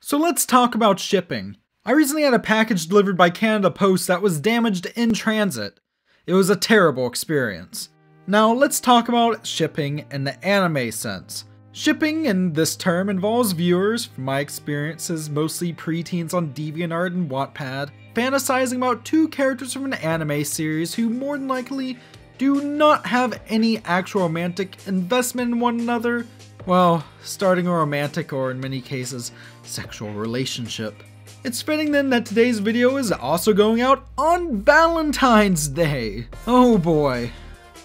So let's talk about shipping. I recently had a package delivered by Canada Post that was damaged in transit. It was a terrible experience. Now let's talk about shipping in the anime sense. Shipping in this term involves viewers, from my experiences mostly preteens on DeviantArt and Wattpad, fantasizing about two characters from an anime series who more than likely do not have any actual romantic investment in one another. Well, starting a romantic or in many cases, sexual relationship. It's fitting then that today's video is also going out on Valentine's Day. Oh boy.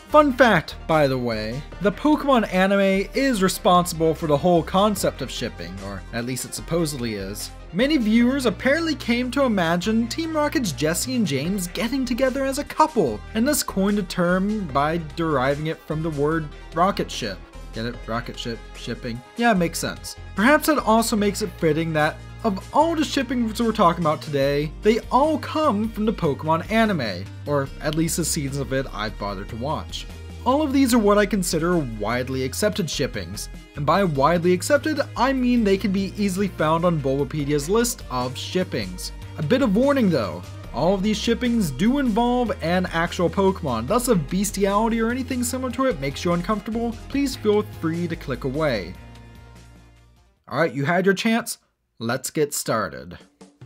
Fun fact, by the way, the Pokemon anime is responsible for the whole concept of shipping, or at least it supposedly is. Many viewers apparently came to imagine Team Rocket's Jesse and James getting together as a couple, and thus coined a term by deriving it from the word rocket ship. Get it? Rocket ship, shipping. Yeah, it makes sense. Perhaps it also makes it fitting that of all the shippings we're talking about today, they all come from the Pokemon anime, or at least the seasons of it I've bothered to watch. All of these are what I consider widely accepted shippings, and by widely accepted, I mean they can be easily found on Bulbapedia's list of shippings. A bit of warning though, all of these shippings do involve an actual Pokemon, thus if bestiality or anything similar to it makes you uncomfortable, please feel free to click away. Alright, you had your chance? Let's get started.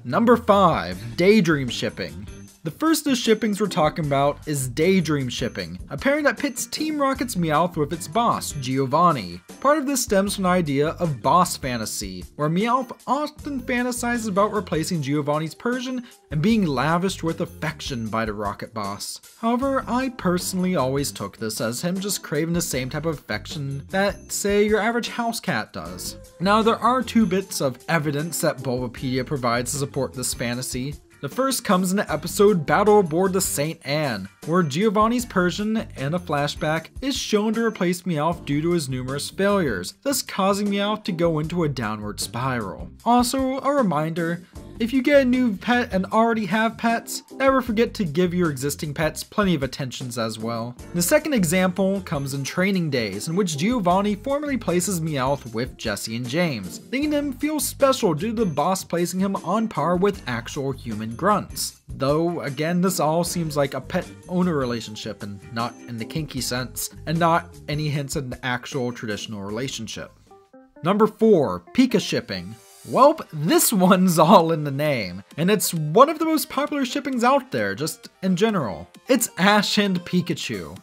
Number 5. Daydream Shipping. The first of the shippings we're talking about is Daydream Shipping, a pairing that pits Team Rocket's Meowth with its boss, Giovanni. Part of this stems from the idea of boss fantasy, where Meowth often fantasizes about replacing Giovanni's Persian and being lavished with affection by the Rocket boss. However, I personally always took this as him just craving the same type of affection that, say, your average house cat does. Now, there are two bits of evidence that Bulbapedia provides to support this fantasy. The first comes in the episode Battle Aboard the St. Anne, where Giovanni's Persian, in a flashback, is shown to replace Meowth due to his numerous failures, thus causing Meowth to go into a downward spiral. Also, a reminder, if you get a new pet and already have pets, never forget to give your existing pets plenty of attentions as well. The second example comes in Training Days, in which Giovanni formally places Meowth with Jesse and James, making him feel special due to the boss placing him on par with actual human grunts. Though, again, this all seems like a pet-owner relationship and not in the kinky sense, and not any hints at an actual traditional relationship. Number 4. PikaShipping. Welp, this one's all in the name, and it's one of the most popular shippings out there, just in general. It's Ash and Pikachu.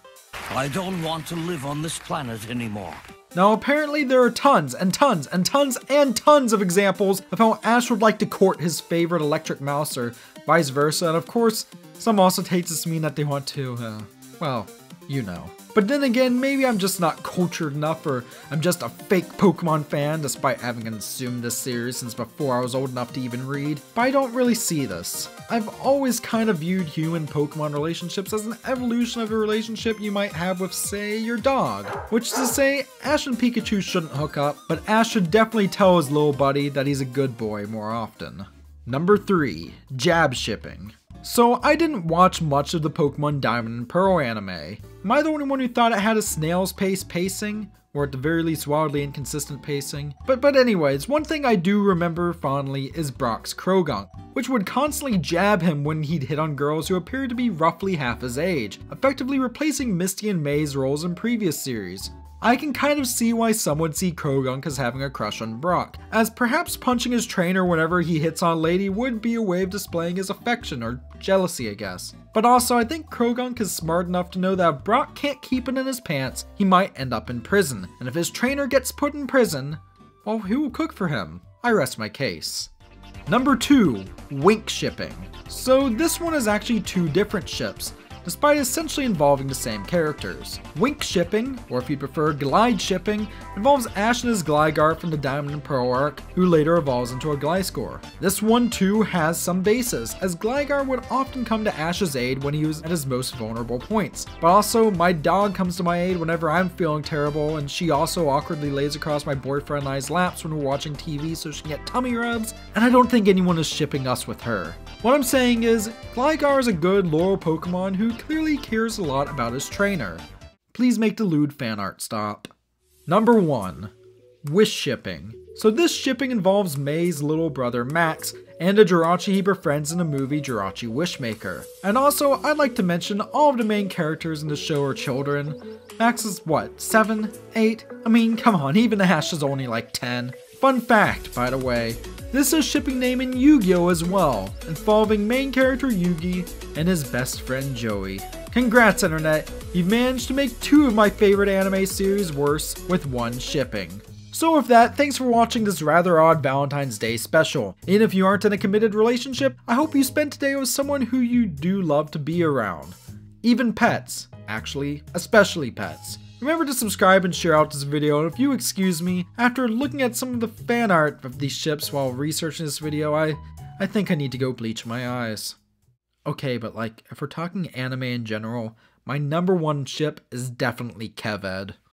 I don't want to live on this planet anymore. Now apparently there are tons and tons and tons and tons of examples of how Ash would like to court his favorite electric mouse or vice versa, and of course, some also take this to mean that they want to, well, you know. But then again, maybe I'm just not cultured enough, or I'm just a fake Pokemon fan despite having consumed this series since before I was old enough to even read, but I don't really see this. I've always kind of viewed human-Pokemon relationships as an evolution of a relationship you might have with, say, your dog. Which is to say, Ash and Pikachu shouldn't hook up, but Ash should definitely tell his little buddy that he's a good boy more often. Number 3. Jab Shipping. So I didn't watch much of the Pokemon Diamond and Pearl anime. Am I the only one who thought it had a snail's pace pacing? Or at the very least wildly inconsistent pacing? But anyways, one thing I do remember fondly is Brock's Krogunk, which would constantly jab him when he'd hit on girls who appeared to be roughly half his age, effectively replacing Misty and May's roles in previous series. I can kind of see why some would see Krogunk as having a crush on Brock, as perhaps punching his trainer whenever he hits on a lady would be a way of displaying his affection, or jealousy I guess. But also I think Krogunk is smart enough to know that if Brock can't keep it in his pants, he might end up in prison, and if his trainer gets put in prison, well, who will cook for him? I rest my case. Number 2. Wink Shipping. So this one is actually two different ships, despite essentially involving the same characters. Wink Shipping, or if you prefer Glide Shipping, involves Ash and his Gligar from the Diamond and Pearl arc, who later evolves into a Gliscor. This one too has some basis, as Gligar would often come to Ash's aid when he was at his most vulnerable points. But also, my dog comes to my aid whenever I'm feeling terrible, and she also awkwardly lays across my boyfriend and I's laps when we're watching TV so she can get tummy rubs, and I don't think anyone is shipping us with her. What I'm saying is, Gligar is a good, loyal Pokemon who clearly cares a lot about his trainer. Please make the lewd fan art stop. Number 1. Wish Shipping. So this shipping involves May's little brother Max and a Jirachi he befriends in the movie Jirachi Wishmaker. And also, I'd like to mention all of the main characters in the show are children. Max is what, 7? 8? I mean, come on, even Ash is only like 10. Fun fact, by the way, this is a shipping name in Yu-Gi-Oh! As well, involving main character Yugi and his best friend Joey. Congrats, Internet! You've managed to make 2 of my favorite anime series worse with 1 shipping. So with that, thanks for watching this rather odd Valentine's Day special. And if you aren't in a committed relationship, I hope you spent today with someone who you do love to be around. Even pets. Actually, especially pets. Remember to subscribe and share out this video, and if you excuse me, after looking at some of the fan art of these ships while researching this video, I think I need to go bleach my eyes. Okay, but like, if we're talking anime in general, my #1 ship is definitely Keved.